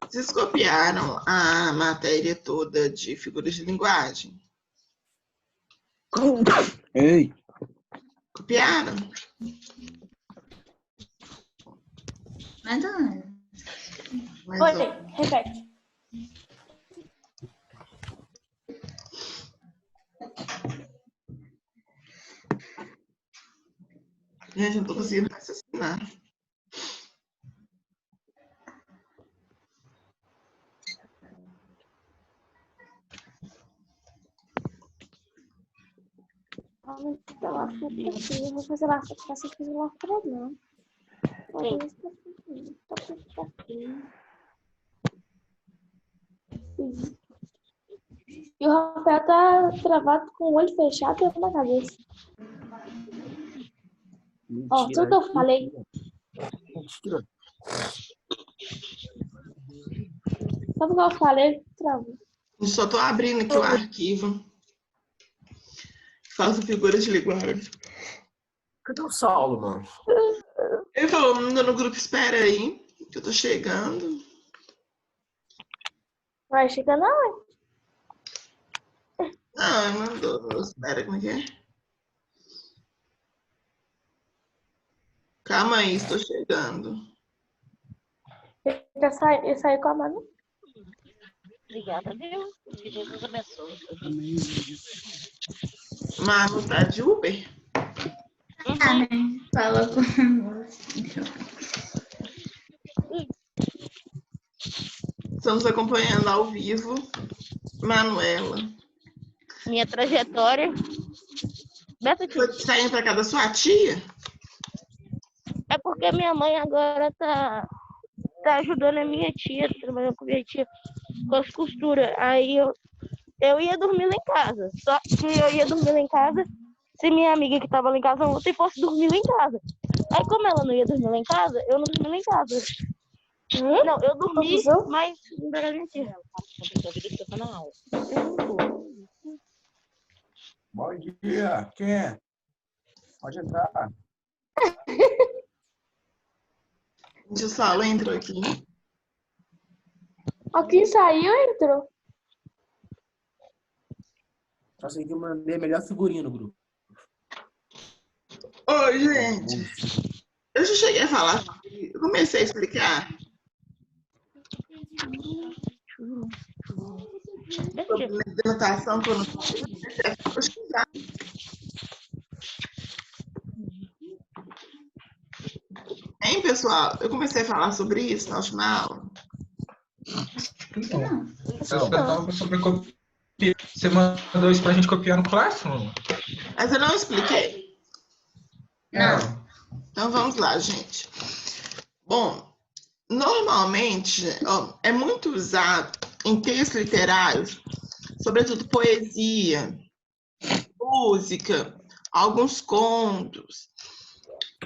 Vocês copiaram a matéria toda de figuras de linguagem? Ei, Copiaram? Mais ou menos. Mas, Oi, ó, repete. gente, eu não tô conseguindo raciocinar. Eu vou fazer lá, fazer lá pra não. E o Rafael tá travado com o olho fechado e na cabeça. Ó, tudo que eu falei. Mentira. Sabe o que eu falei? Travou. Eu só tô abrindo aqui o arquivo. Faço figuras de linguagem. Cadê o Saulo, mano? Ele falou, manda no grupo, espera aí, que eu tô chegando. Vai chegar não, Não, ele mandou, espera, como é que é? Calma aí, estou chegando. Ele saiu com a mão. Obrigada, Deus. Que Deus nos abençoe. Manu tá de Uber? Amém. Fala com Estamos acompanhando ao vivo Manuela. Minha trajetória. Beto, Você tá indo pra casa da sua tia? é porque minha mãe agora tá ajudando a minha tia, trabalhando com a minha tia com as costuras. Aí eu ia dormir lá em casa. Só que eu ia dormir lá em casa se minha amiga que tava lá em casa ontem fosse dormir lá em casa. Aí como ela não ia dormir lá em casa, eu não dormi lá em casa. Não, eu dormi, mas não era minha tia. Bom dia. Quem é? Pode entrar. Gente, o Saulo entrou aqui. Aqui saiu e entrou. Só sei que eu mandei a melhor figurinha no grupo. Oi, gente. Eu já cheguei a falar. Eu comecei a explicar sobre denotação, conotação. Hein, pessoal? Eu comecei a falar sobre isso na última aula. não. Você mandou isso pra gente copiar no Classroom? Mas eu não expliquei. Não. Então vamos lá, gente. Bom, normalmente ó, é muito usado em textos literários, sobretudo poesia, música, alguns contos.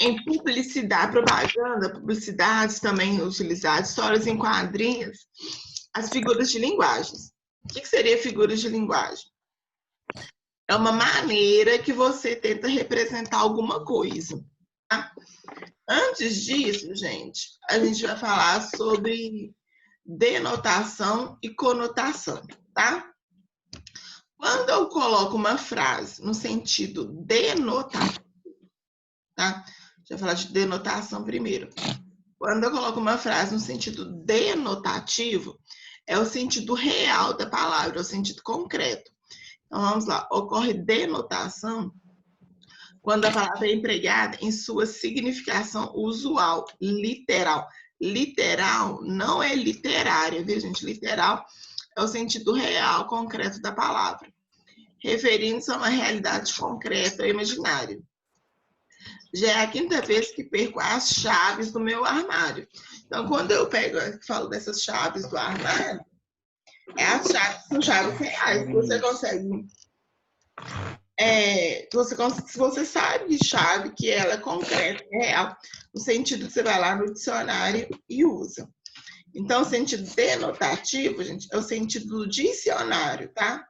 Em publicidade, propaganda, publicidades também utilizadas, histórias em quadrinhos, as figuras de linguagens. O que seria figuras de linguagem? É uma maneira que você tenta representar alguma coisa. Tá? Antes disso, gente, a gente vai falar sobre denotação e conotação, tá? Quando eu coloco uma frase no sentido denotativo, tá? Deixa eu falar de denotação primeiro. Quando eu coloco uma frase no sentido denotativo, é o sentido real da palavra, é o sentido concreto. Então, vamos lá. Ocorre denotação quando a palavra é empregada em sua significação usual, literal. Literal não é literária, viu, gente? Literal é o sentido real, concreto da palavra, referindo-se a uma realidade concreta ou imaginária. Já é a quinta vez que perco as chaves do meu armário. Então, quando eu falo dessas chaves do armário, as chaves são chaves reais. Você consegue. Se você sabe de chave que ela é concreta, é real, no sentido que você vai lá no dicionário e usa. Então, o sentido denotativo, gente, é o sentido do dicionário, tá?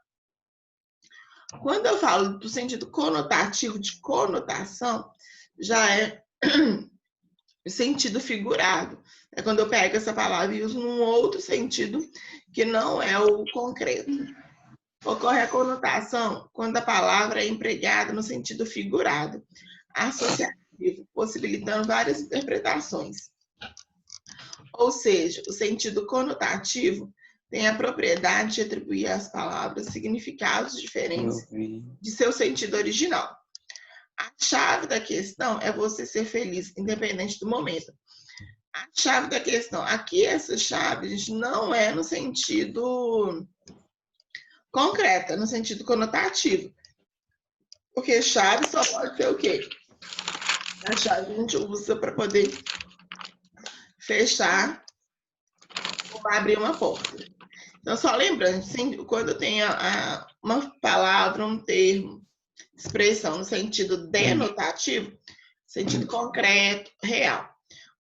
Quando eu falo do sentido conotativo, de conotação, já é o sentido figurado. É quando eu pego essa palavra e uso num outro sentido que não é o concreto. Ocorre a conotação quando a palavra é empregada no sentido figurado, associativo, possibilitando várias interpretações. Ou seja, o sentido conotativo tem a propriedade de atribuir às palavras significados diferentes de seu sentido original. A chave da questão é você ser feliz, independente do momento. A chave da questão, aqui essa chave, gente, não é no sentido concreto, é no sentido conotativo. Porque chave só pode ser o quê? A chave a gente usa para poder fechar ou abrir uma porta. Então, só lembrando, quando tem uma palavra, um termo, expressão no sentido denotativo, sentido concreto, real.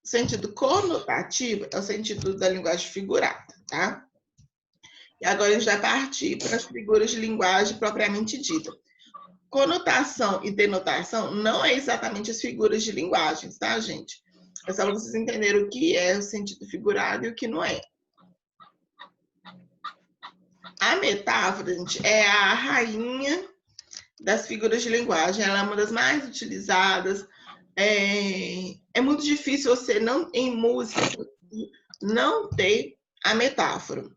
O sentido conotativo é o sentido da linguagem figurada, tá? E agora a gente vai partir para as figuras de linguagem propriamente dita. Conotação e denotação não é exatamente as figuras de linguagens, tá, gente? É só vocês entenderem o que é o sentido figurado e o que não é. A metáfora, gente, é a rainha das figuras de linguagem. Ela é uma das mais utilizadas. É muito difícil você, em música, não ter a metáfora.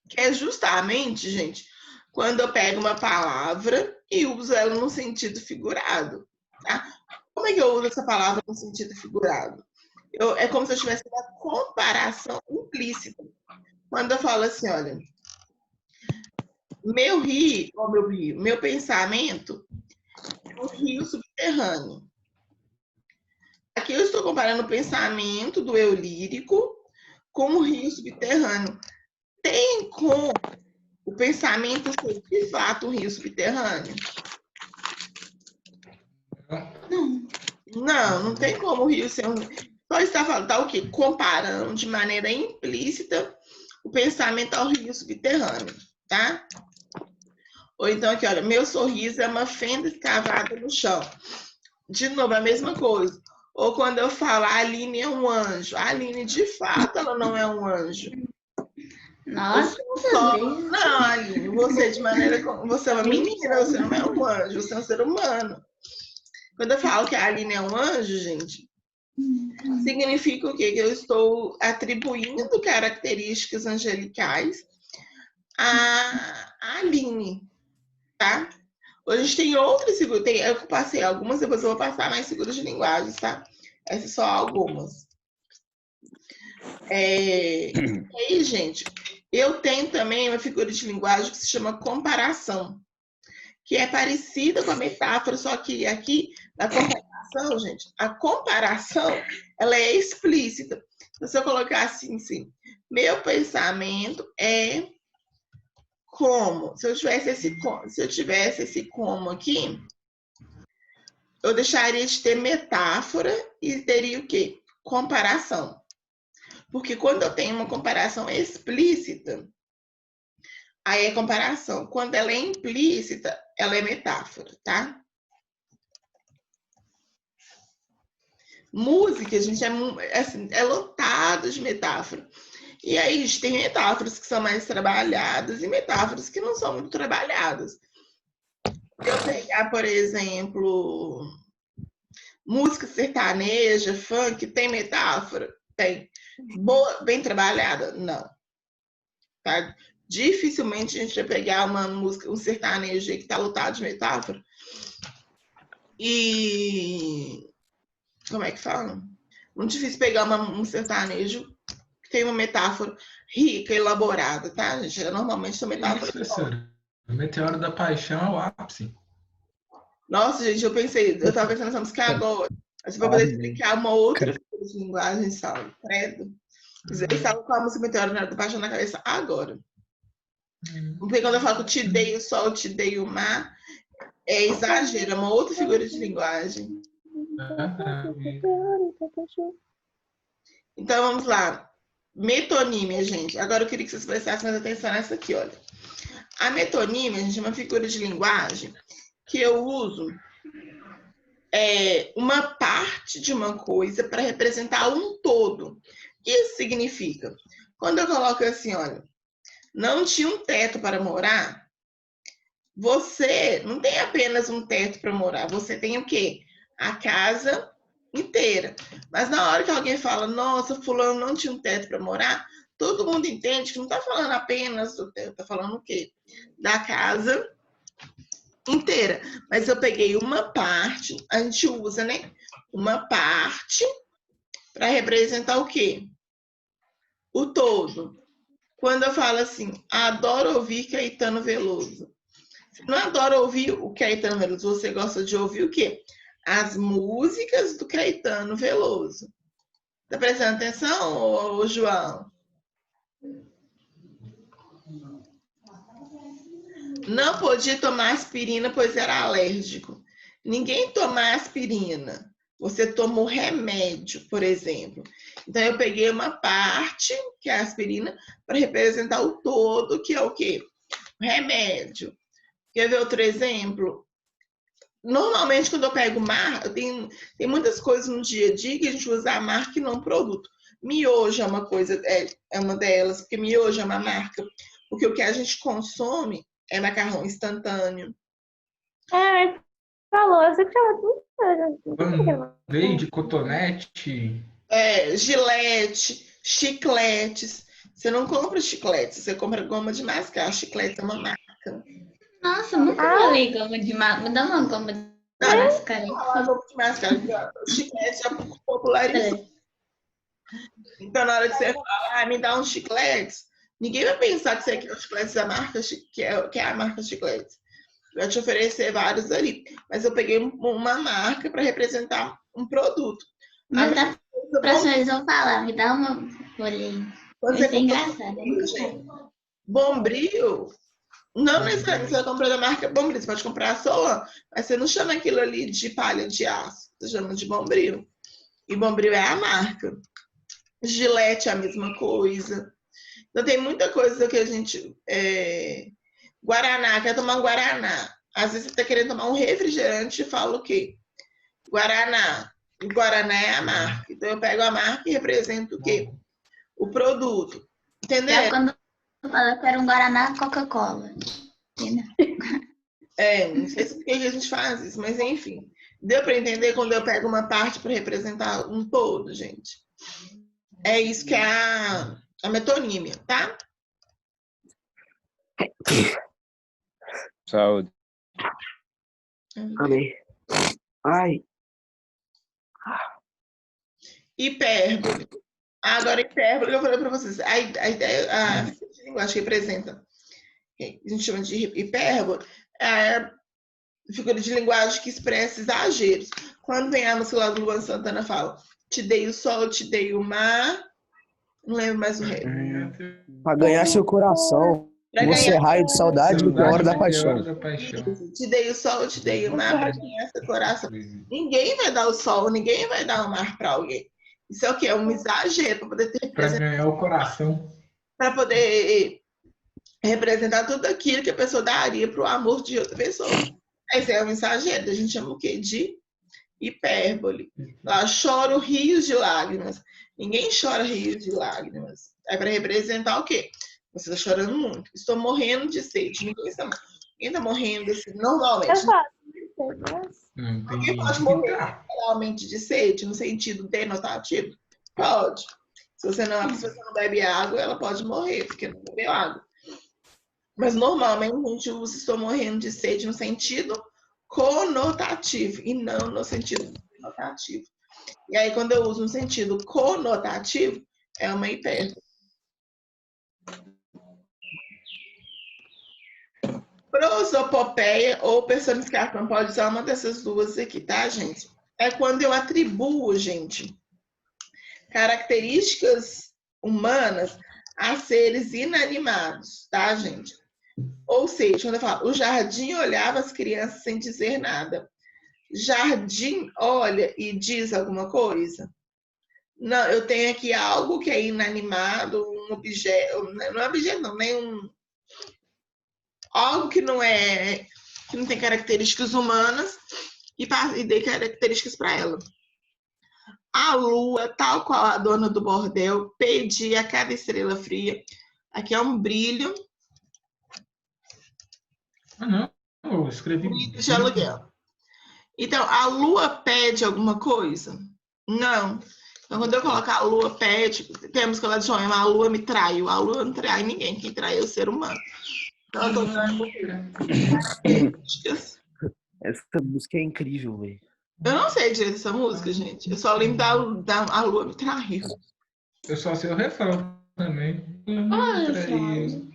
Que é justamente, gente, quando eu pego uma palavra e uso ela no sentido figurado. Tá? Como é que eu uso essa palavra no sentido figurado? É como se eu tivesse uma comparação implícita. Quando eu falo assim, olha, meu pensamento é um rio subterrâneo. Aqui eu estou comparando o pensamento do eu lírico com o rio subterrâneo. Tem como o pensamento ser de fato um rio subterrâneo? Não tem como o rio ser um... Só está falando, tá o quê? Comparando de maneira implícita o pensamento ao rio subterrâneo, tá? Ou então aqui, olha, meu sorriso é uma fenda escavada no chão. De novo, a mesma coisa. Ou quando eu falo, a Aline é um anjo. A Aline, de fato, ela não é um anjo. Nossa, não, Aline, você você é uma menina, você não é um anjo, você é um ser humano. Quando eu falo que a Aline é um anjo, gente, significa o quê? Que eu estou atribuindo características angelicais a Aline, tá? Hoje a gente tem outras figuras, eu passei algumas, depois eu vou passar mais figuras de linguagem, tá? Essas só algumas. E aí, gente, eu tenho também uma figura de linguagem que se chama comparação, que é parecida com a metáfora, só que aqui, na comparação, gente, a comparação, ela é explícita. Então, se eu colocar assim, meu pensamento é como. Se eu tivesse esse como aqui, eu deixaria de ter metáfora e teria o quê? Comparação. Porque quando eu tenho uma comparação explícita, aí é comparação. Quando ela é implícita, ela é metáfora, tá? Música, gente, é lotado de metáfora. E aí, a gente tem metáforas que são mais trabalhadas e metáforas que não são muito trabalhadas. Se eu pegar, por exemplo, música sertaneja, funk, tem metáfora? Tem. Boa, bem trabalhada? Não. Tá? Dificilmente a gente vai pegar uma música, um sertanejo que está lotado de metáfora. E... como é que fala? Muito difícil pegar um sertanejo que tem uma metáfora rica, elaborada, tá, gente? Normalmente são metáforas... Professora, o Meteoro da Paixão é o ápice. Nossa, gente, eu estava pensando nessa música agora. Mas para poder explicar uma outra figura de linguagem, salve, credo. Eu estava com a música Meteoro da Paixão na cabeça agora. Porque quando eu falo que te dei o sol, te dei o mar, é exagero, é uma outra figura de linguagem. Então, vamos lá. Metonímia, gente. Agora eu queria que vocês prestassem mais atenção nessa aqui, olha. A metonímia, gente, é uma figura de linguagem que eu uso uma parte de uma coisa para representar um todo. que isso significa? Quando eu coloco assim, olha, não tinha um teto para morar, você não tem apenas um teto para morar, você tem o quê? A casa inteira. Mas na hora que alguém fala, nossa, fulano não tinha um teto para morar, todo mundo entende que não está falando apenas do teto, está falando o quê? Da casa inteira. Mas eu peguei uma parte, a gente usa, né? Uma parte para representar o quê? O todo. Quando eu falo assim, adoro ouvir Caetano Veloso. Você não adora ouvir o Caetano Veloso, você gosta de ouvir o quê? As músicas do Caetano Veloso. Tá prestando atenção, ô João? Não podia tomar aspirina, pois era alérgico. Ninguém toma aspirina. Você toma o remédio, por exemplo. Então, eu peguei uma parte, que é a aspirina, para representar o todo, que é o quê? O remédio. Quer ver outro exemplo? Normalmente, quando eu pego marca, tem muitas coisas no dia a dia que a gente usa a marca e não o produto. Miojo é uma coisa, é uma delas, porque miojo é uma marca. Porque o que a gente consome é macarrão instantâneo. Falou, eu sempre chamo tudo. Band-aid, cotonete. Gilete, chicletes. Você não compra chicletes, você compra goma de mascar. Chiclete é uma marca. Nossa, nunca falei goma de mascar. Me dá uma goma de mascar. Goma de mascar. Chiclete já popularizou. Então, na hora que você fala, me dá uns chicletes, ninguém vai pensar que você quer os chicletes da marca, que é a marca chicletes. Vai te oferecer vários ali. Mas eu peguei uma marca para representar um produto. Mas da próxima vez eu vou falar, me dá uma bolinha. Vai ser engraçado. Bombril, não necessariamente você vai comprar da marca Bombril, você pode comprar a Solan, mas você não chama aquilo ali de palha de aço, você chama de Bombril. E Bombril é a marca. Gilete é a mesma coisa. Então tem muita coisa que a gente... Guaraná, quer tomar um Guaraná. Às vezes você está querendo tomar um refrigerante e fala o quê? Guaraná. E Guaraná é a marca. Então eu pego a marca e represento o quê? O produto. Entendeu? É quando eu falo que era um Guaraná Coca-Cola. Não sei se porque a gente faz isso, mas enfim. Deu para entender quando eu pego uma parte para representar um todo, gente? É isso que é a metonímia, tá? Saúde. Amém. Ai. Hipérbole. Agora, hipérbole, eu falei para vocês. A ideia, a linguagem que representa, que a gente chama de hipérbole, é a figura de linguagem que expressa exageros. Quando vem a música lá do Luan Santana, fala: te dei o sol, te dei o mar. Não lembro mais o resto. Pra ganhar seu coração. Você raio de saudade do hora da paixão. Te dei o sol, te dei o mar pra ganhar seu coração. Ninguém vai dar o sol, ninguém vai dar o mar para alguém. Isso é o quê? É um exagero para poder ter para ganhar o coração. Para poder representar tudo aquilo que a pessoa daria para o amor de outra pessoa. Esse é um exagero. A gente chama o quê? De hipérbole. Lá, choro rios de lágrimas. Ninguém chora rios de lágrimas. É para representar o quê? Você está chorando muito. Estou morrendo de sede. Ninguém está morrendo assim, normalmente. Alguém pode morrer realmente de sede, no sentido denotativo? Pode. Se você não bebe água, ela pode morrer, porque não bebeu água. Mas normalmente a gente usa estou morrendo de sede no sentido conotativo e não no sentido denotativo. E aí, quando eu uso no sentido conotativo, é uma hipérbole. Prosopopeia ou personificação pode ser uma dessas duas aqui, tá, gente? É quando eu atribuo, gente, características humanas a seres inanimados, tá, gente? Ou seja, quando eu falo, o jardim olhava as crianças sem dizer nada. Jardim olha e diz alguma coisa? Não, eu tenho aqui algo que é inanimado, um objeto, não é objeto não, nem algo que não tem características humanas e dei características para ela. A lua, tal qual a dona do bordel, pedi a cada estrela fria. Aqui é um brilho, Ah, não. Eu escrevi. brilho de aluguel. Então, a lua pede alguma coisa? Não. Então, quando eu colocar a lua pede, temos que ela chama, a lua me traiu. A lua não trai ninguém, quem trai é o ser humano. Então, eu tô dando características. Essa música é incrível, velho. Eu não sei direito essa música, gente. Eu só lembro da a lua me traiu. Eu só sei o refrão também. Olha, Traiu.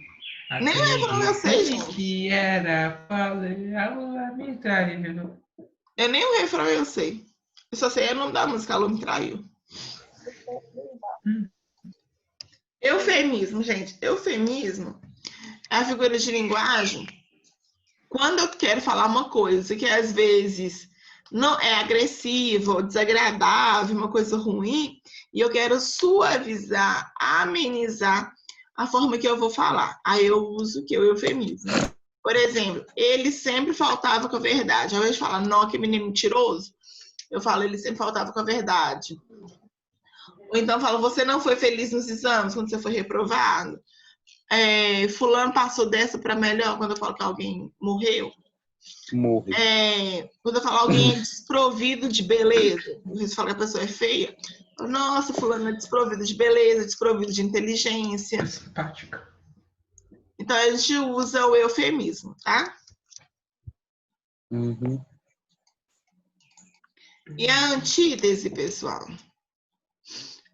Nem o refrão eu sei, gente. Que era falei, a lua me traiu. Eu nem o refrão eu sei. Eu só sei o nome da música, a lua me traiu. Eufemismo, gente. Eufemismo é a figura de linguagem quando eu quero falar uma coisa que às vezes não é agressiva ou desagradável, uma coisa ruim, e eu quero suavizar, amenizar a forma que eu vou falar. Aí eu uso o eufemismo. Por exemplo, ele sempre faltava com a verdade. Ao invés de falar, não, que menino mentiroso, eu falo, ele sempre faltava com a verdade. Ou então eu falo, você não foi feliz nos exames quando você foi reprovado. Fulano passou dessa para melhor quando eu falo que alguém morreu. Morre. Quando eu falo alguém é desprovido de beleza, você fala que a pessoa é feia. Nossa, fulano é desprovido de beleza, desprovido de inteligência. É simpática. Então a gente usa o eufemismo, tá? Uhum. E a antítese, pessoal,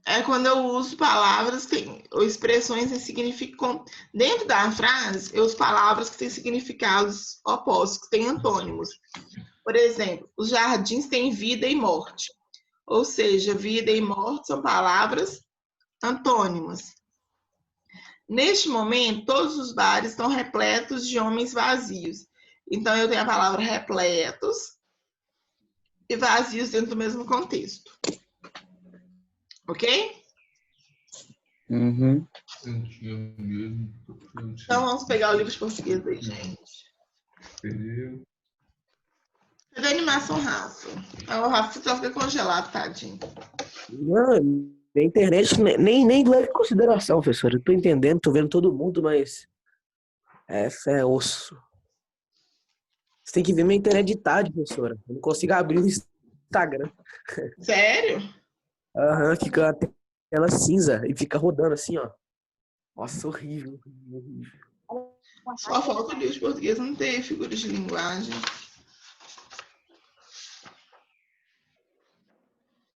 é quando eu uso palavras ou expressões que significam. Dentro da frase, eu uso palavras que têm significados opostos, que têm antônimos. Por exemplo, os jardins têm vida e morte. Ou seja, vida e morte são palavras antônimas. Neste momento, todos os bares estão repletos de homens vazios. Então, eu tenho a palavra repletos e vazios dentro do mesmo contexto. Ok? Uhum. Então, vamos pegar o livro de português aí, gente. Entendeu? Cadê a animação, Rafa? O Rafa só fica congelado, tadinho. Não, a internet nem leva em consideração, professor. Eu tô entendendo, tô vendo todo mundo, mas essa é osso. Você tem que ver minha internet de tarde, professora. Eu não consigo abrir o Instagram. Sério? Aham, fica a tela cinza e fica rodando assim, ó. Nossa, horrível. Só falta o livro de português não ter figuras de linguagem.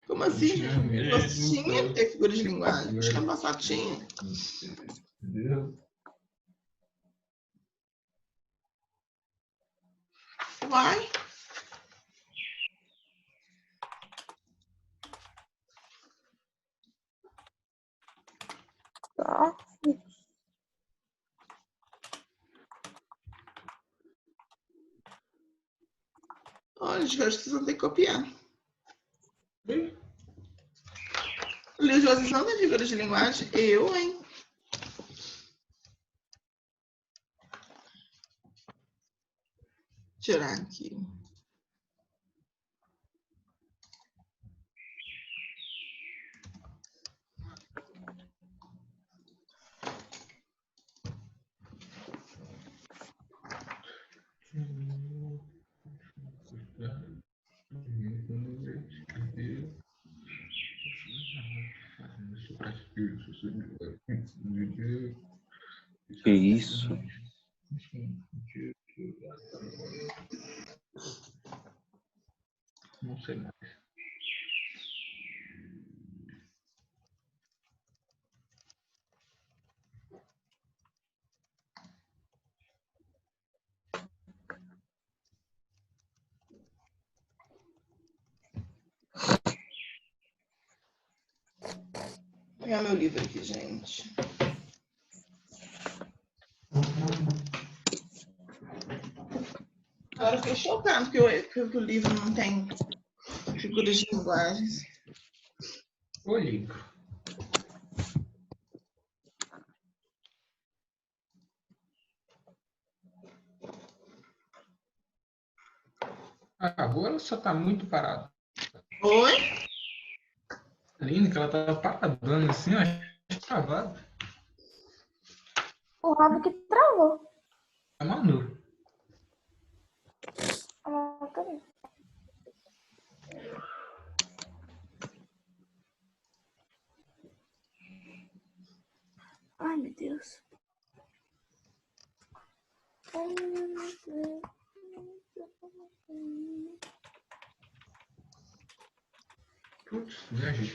Como assim, gente? Você tinha que ter figuras de linguagem. Acho que ano passado tinha. Entendeu? Vai. Tá. Olha, acho que vocês vão ter que copiar. O livro de vocês não tem figuras de linguagem? Eu, hein? Tirar aqui. Que isso? Não sei mais. Vou pegar meu livro aqui, gente. Agora eu fiquei chocado que o livro não tem figuras de linguagens. O livro. Agora só tá muito parado. Oi? Aline, que ela tava paradona assim, ó, travada. O Rafa que travou. A Manu. Ah, também. Ai, meu Deus. Putz, viajei.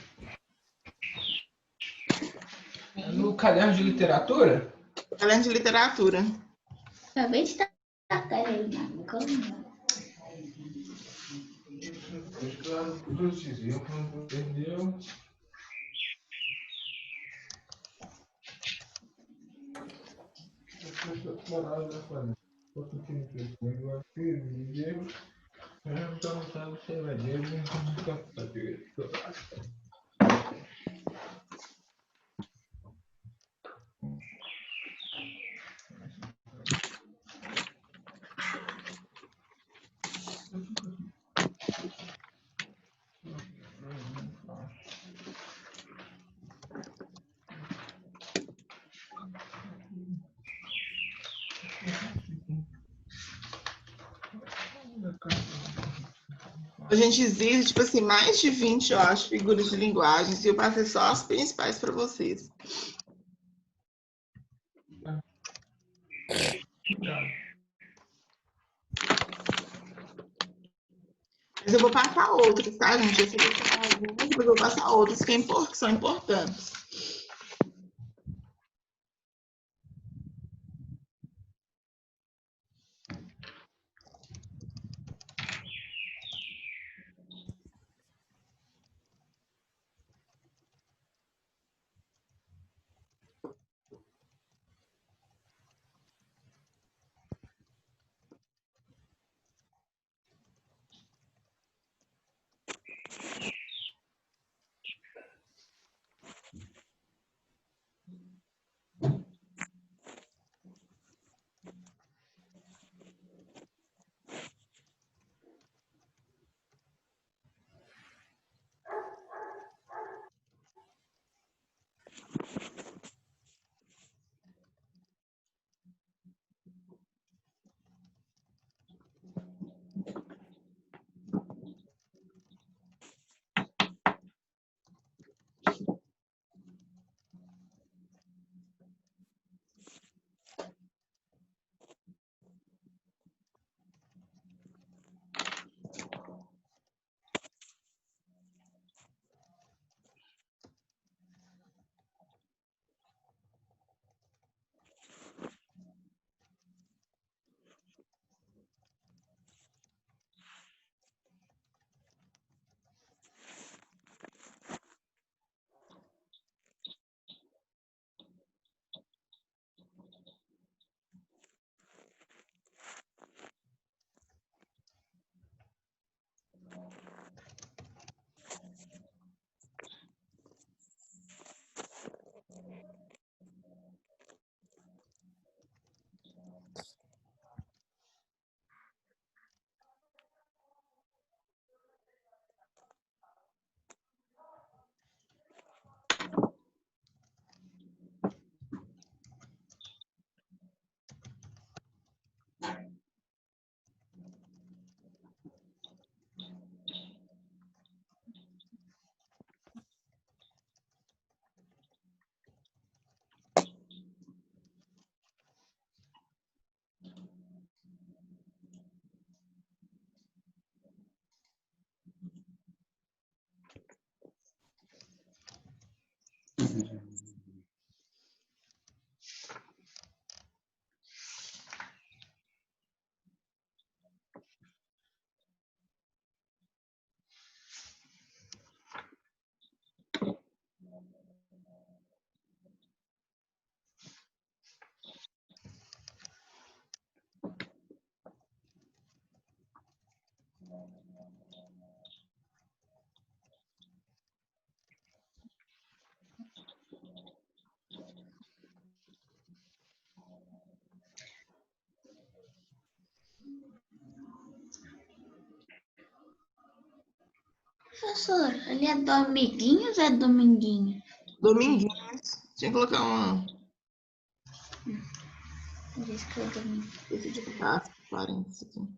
É no caderno de literatura? Além de literatura. Acabei de tacar ele na cama. Entendeu? A gente exige, tipo assim, mais de 20, eu acho, figuras de linguagens, e eu passei só as principais para vocês. Mas eu vou passar outras, tá, gente? Eu selecionar algumas, depois eu vou passar outras que são importantes. Professor, ele é Dominguinhos ou é Dominguinho? Dominguinhos. Tinha que colocar uma. Diz que é Dominguinho. Esse de Páscoa, parênteses aqui.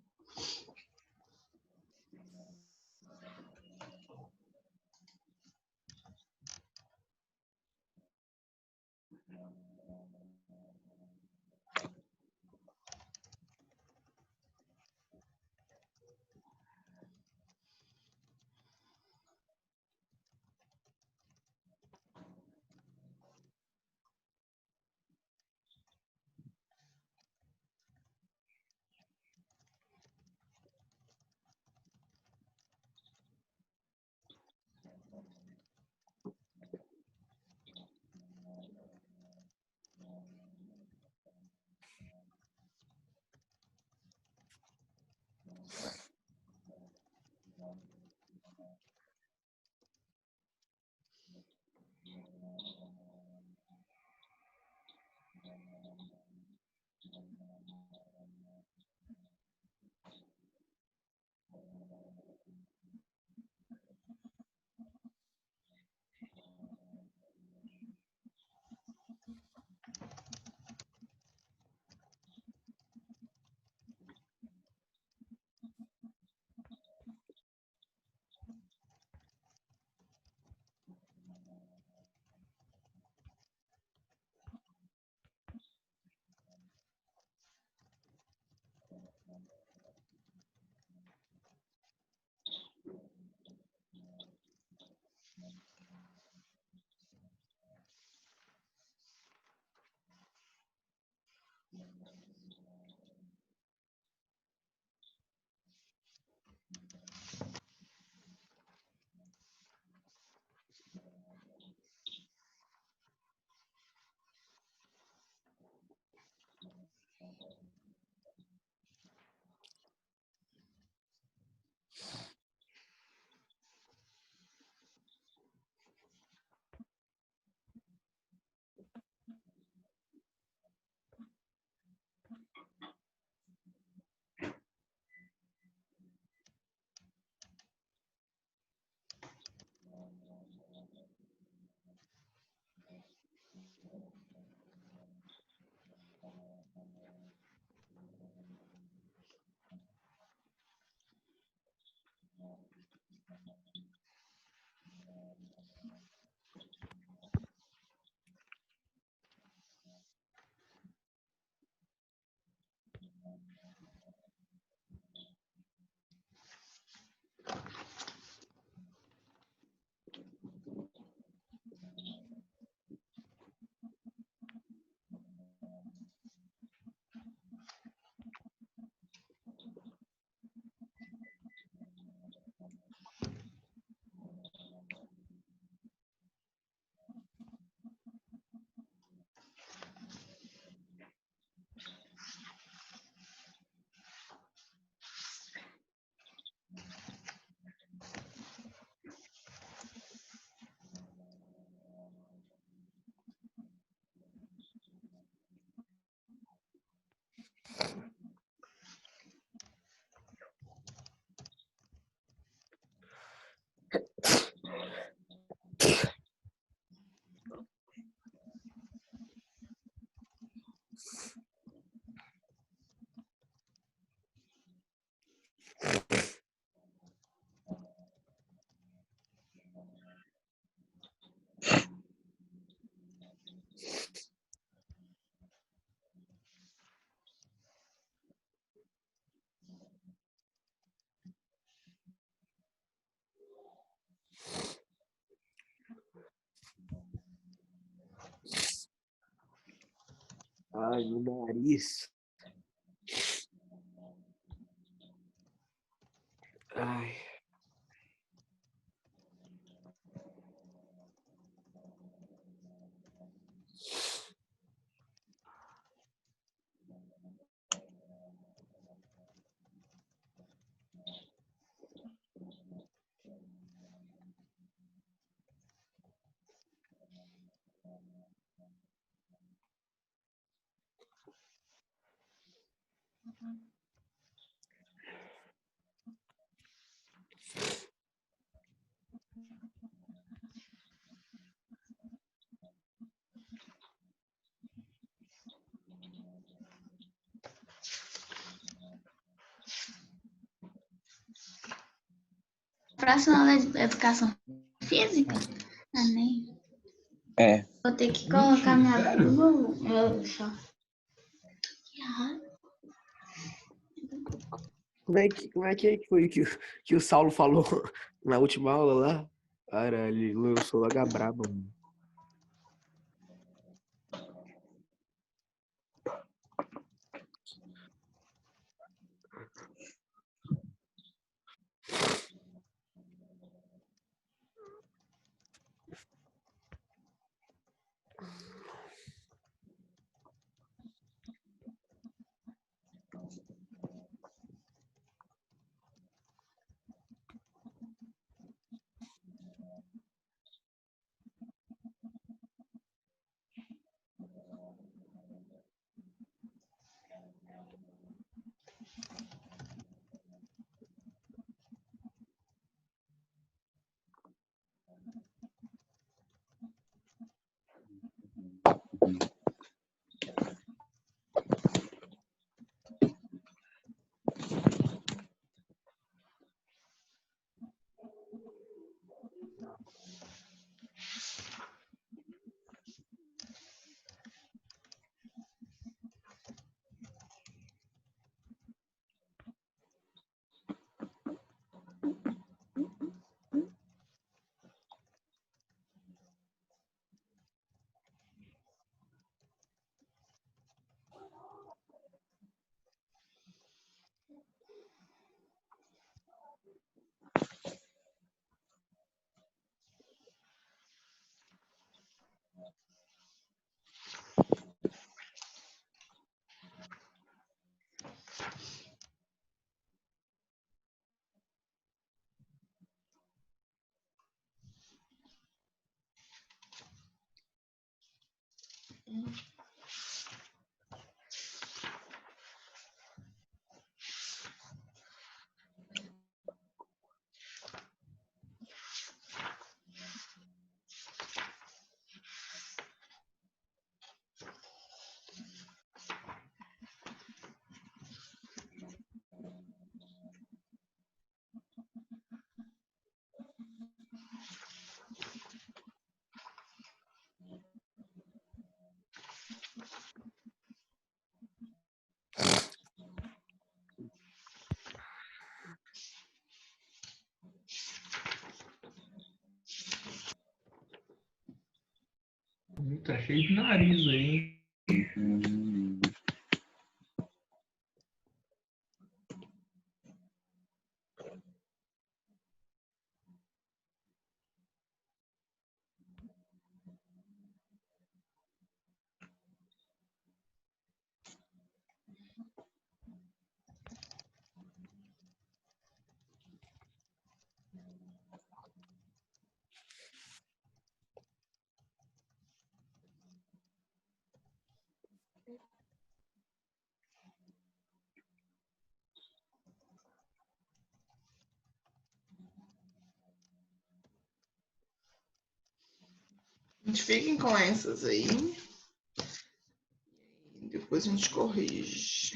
Ai, meu nariz. Ai. próxima aula de educação física? Ah, nem. É. Vou ter que colocar minha Sério? blusa. Eu só. Como é que foi que o Saulo falou na última aula lá? Caralho, eu sou H braba, mano. Tá cheio de nariz aí, hein? Gente, fiquem com essas aí. Depois a gente corrige.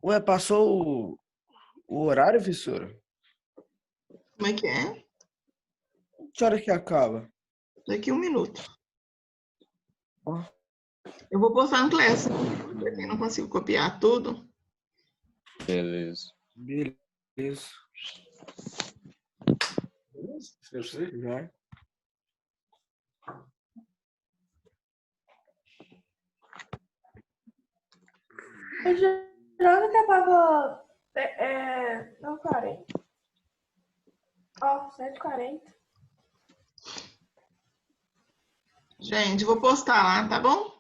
Ué, passou o horário, professora? Como é que é? Que hora que acaba? Daqui 1 minuto. Ó, Eu vou postar no Classroom, porque eu não consigo copiar tudo. Beleza. beleza. Já. Eu jurava que acabava. Não, 40. Ó, 7h40. Gente, vou postar lá, tá bom?